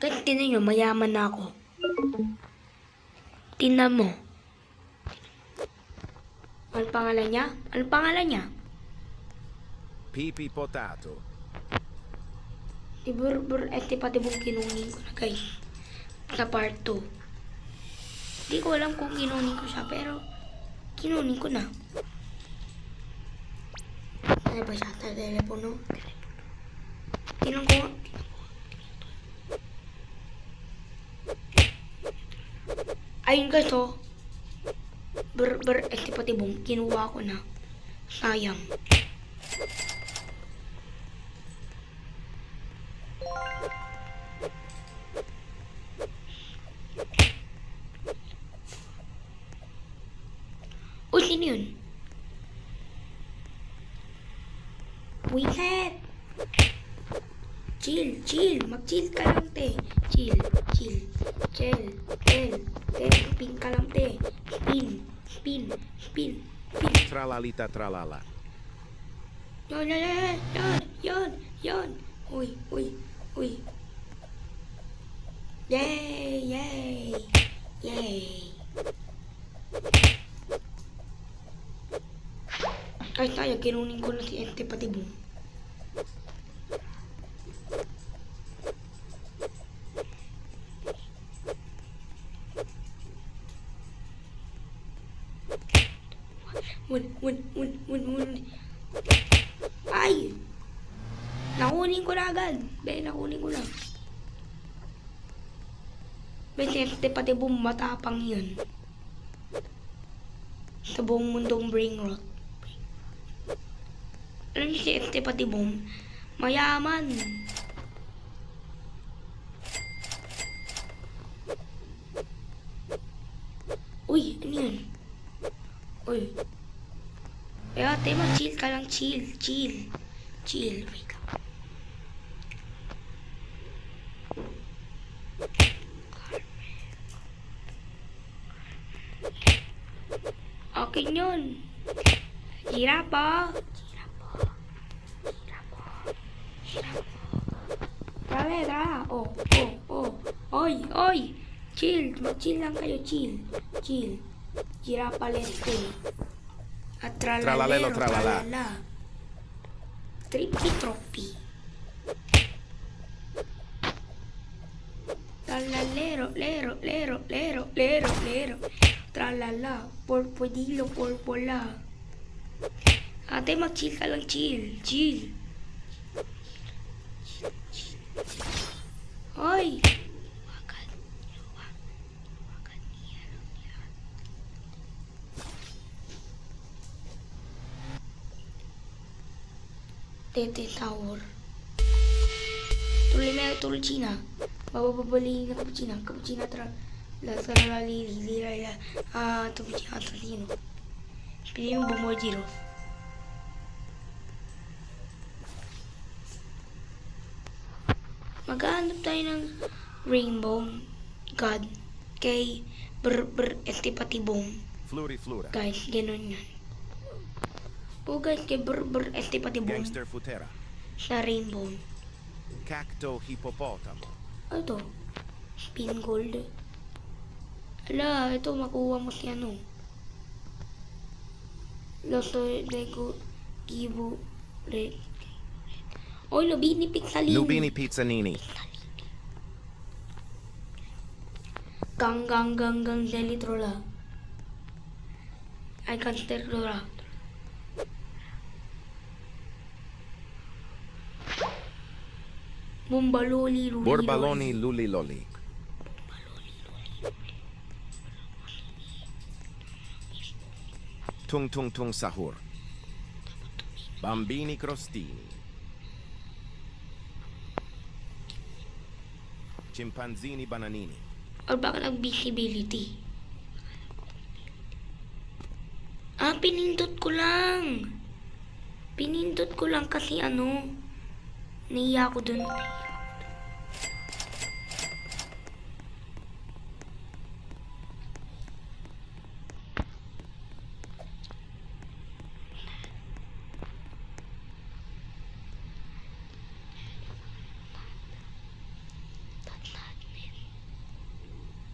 Kahit tinan nyo, mayaman na ako. Tingnan mo. Ano pangalan niya? Ano pangalan niya? Pipi Potato. Ete pati buong kinunin ko na guys. Sa part 2. Hindi ko alam kung kinunin ko siya, pero kinunin ko na. Ano ba siya? Telepono? Tingnan ko nga. Ayun guys, oh. Ete pati buong kinuha ko na. Sayang. Uy, sino yun? Wiset! Chill. Mag-chill ka lang, te. Chill. Spin ka lang, te. Spin. Tralalita tralala. Yon. Uy. Yay. Kahit tayo, kinunin ko na si Ente pati boom. Win. Ay! Nakunin ko na agad. Nakunin ko na. Si Ente pati boom, matapang yun. Sa buong mundong brain rot. Alam niyo si Ente pati boom, mayaman. Uy, ano yun? Uy. Ate, chill ka lang, chill. Wait lang. Okay yun. Girapa. Tara. Oh. Oy. Chill. Mag-chill lang kayo, chill. Girapa lente. At Tralalelo, tralala. Tropi. Tralalero. Tralala. Porpodilo, porpola. Ate, mag-chill ka lang, chill. Hoy! Tete Tower. Tuloy China. Bababali na Cappuccina tra. La lira. Cappuccino. Pili yung bumojiro. Maghahanap tayo ng Rainbow God kay Ete pati boom. Flura. Guys, ganun yun. Guys, kay Ete pati boom. Gangster Futera. Sa Rainbow. Cacto Hippopotamo. Ito. Spin gold. Ala, ito makuha mo si ano. Loto Lego Gibo Red. Oy, Lubini Pizzanini. Gang Delitrola. I can't Rola. Borbaloni Luliloli. Tung Sahur. Bambini Crostini. Chimpanzini Bananini. Or baka nag-visibility. Pinindot ko lang kasi ano, naiya ako dun.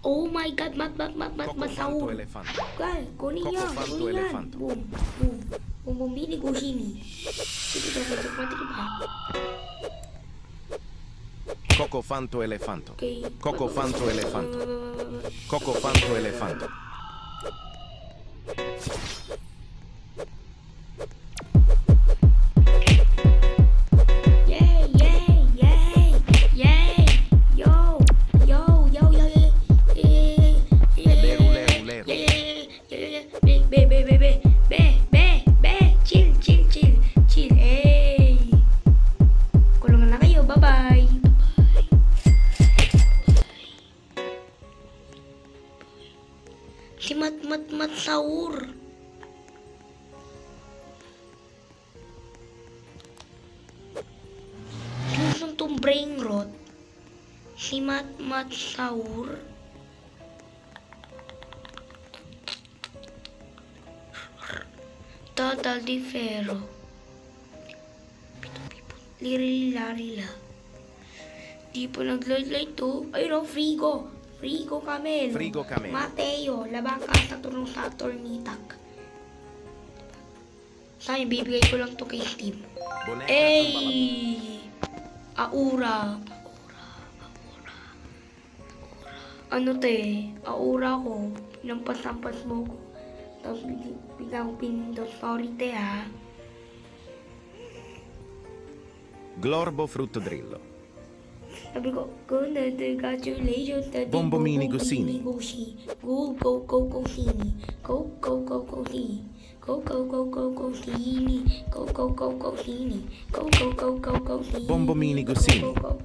Oh my God, Cocofanto Saur. elefanto. Guys, kunin yan. Cocofanto Kunin yan. elefanto. Boom. Boom. Boom, boom. Bili ko sini. Ito mati ba? Cocofanto elefanto. Okay. Cocofanto elefanto. Cocofanto elefanto. Yay, yay, yay, yay. Yo, yo, yo, yo, yay. Leru, leru, leru. Chill, chill, chill, chill. Hey. Kulungan na kayo. Bye-bye. Si Mat Saur. Sinusong tong brain rot. Si Mat Saur. Total di Ferro. Lirila. Di po nag-light to. Ayun o, Frigo. Frigo Camelo. Frigo Camelo. Mateo. Labang kasta tunong sa Tornitak. Sabi, bibigay ko lang to kay Steve. Boneca Ey! Aura. Ano te? Aura ko. Pinampas-ampas mo ko. Tapos biglang pinindot. Sorry te ha. Glorbo fruttodrillo. Sabi ko, congratulations. Bombomini Gusini. Go, Sini. Go, Sini. Go, Sini. Go, Sini. Sini. Bombomini Gusini. Go,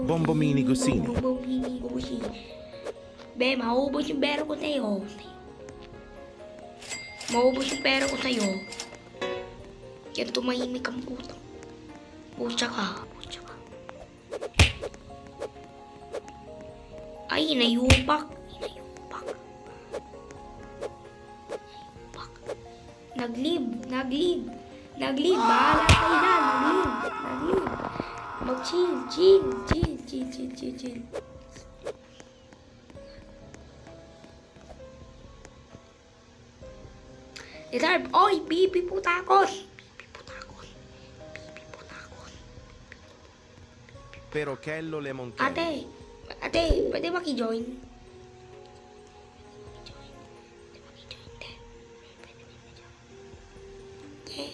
Bombomini Gusini. Bombomini Gusini. Be, maubos yung pera ko sa'yo. Maubos yung pera ko sa'yo. Yan tumahimik ang putang. Pucha ka. Ay, inayupak. Naglib. Bahala kayo na. Naglib. Mag-chill. Reserve. Oy, pipi putakos. Pero Kello le Montelli. Ate, pwede maki-join? Okay.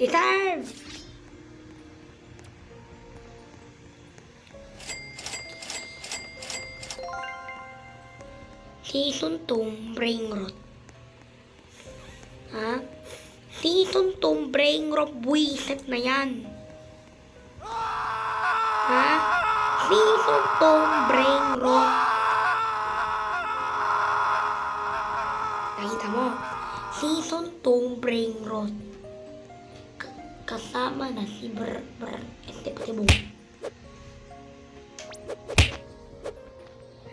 Reserve! Season 2 brain rot. Ha? Season 2 brain rot buwisit na yan. Ha? Season 2 brain rot. Nakita mo? Season 2 brain rot. Kasama na si Estepatibong.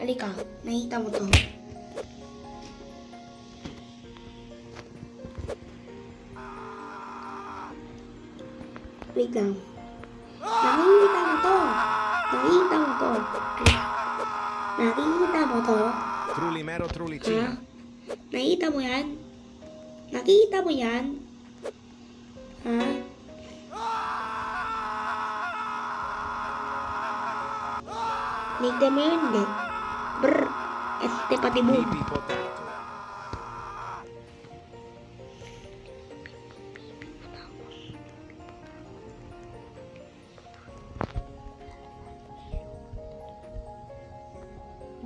Halika, nakita mo to. Wait lang. Nakita mo to. Trulimero Trulicino. Ha? Nakita mo yan? Nakita mo yan? Ha? Nakita mo yun, hindi? Estepatibong. Pipi Potato.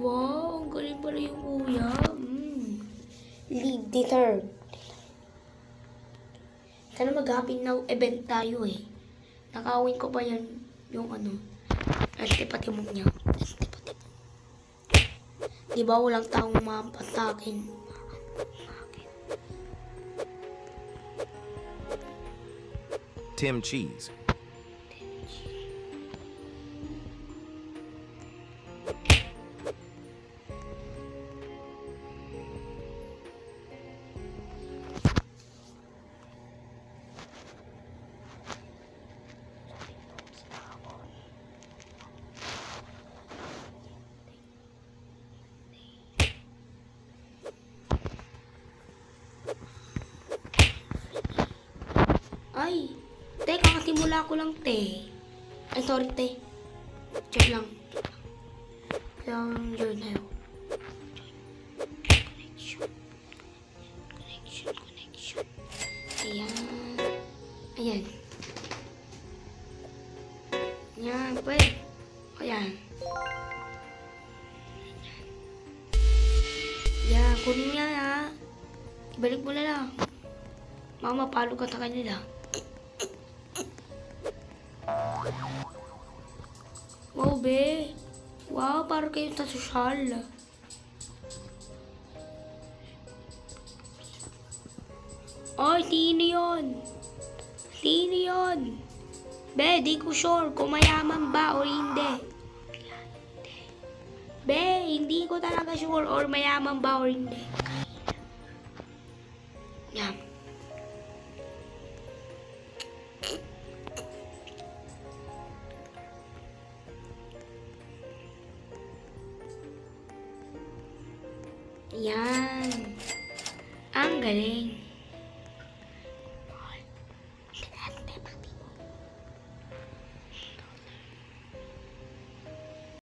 Wow, ang galing pala yung kuya. Lead the third. Sana mag-happy now event tayo eh. Nakawin ko pa yan yung ano. Estepatibong niya. Estepatibong. Di ba walang taong mapatakin? Tim Cheese. Hinula ko lang, te. Ay, sorry, te. Check lang. Yung join tayo. Connection. Ayan. Ayan. Ayan, pwede. Ayan. Ayan, kunin niya ha. Ibalik mo na lang. Mama, palo ka sa kanila. Wow, be. Wow, parang kayo sa sosyal. Ay, sino yun? Sino yun? Be, di ko sure kung mayaman ba o hindi. Be, hindi ko talaga sure or mayaman ba o hindi. Yan. Yan. Ang galing.